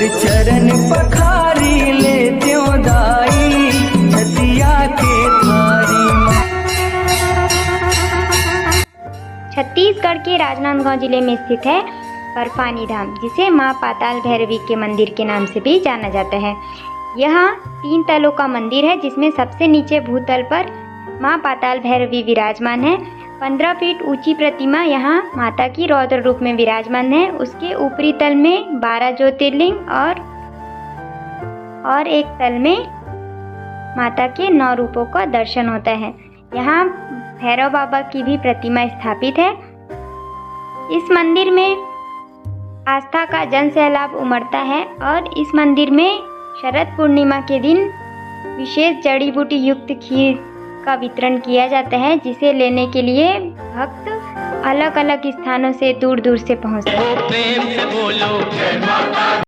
तोर चरण पखारी ले त्यों दाई छतिया के थारी। छत्तीसगढ़ के राजनांदगांव जिले में स्थित है बर्फानी धाम, जिसे मां पाताल भैरवी के मंदिर के नाम से भी जाना जाता है। यह 3 तलों का मंदिर है, जिसमें सबसे नीचे भूतल पर मां पाताल भैरवी विराजमान है। 15 फीट ऊंची प्रतिमा यहाँ माता की रौद्र रूप में विराजमान है। उसके ऊपरी तल में 12 ज्योतिर्लिंग और एक तल में माता के 9 रूपों का दर्शन होता है। यहाँ भैरव बाबा की भी प्रतिमा स्थापित है। इस मंदिर में आस्था का जन सैलाब उमड़ता है और इस मंदिर में शरद पूर्णिमा के दिन विशेष जड़ी बूटी युक्त खीर का वितरण किया जाता है, जिसे लेने के लिए भक्त अलग अलग स्थानों से दूर दूर से पहुंचते हैं।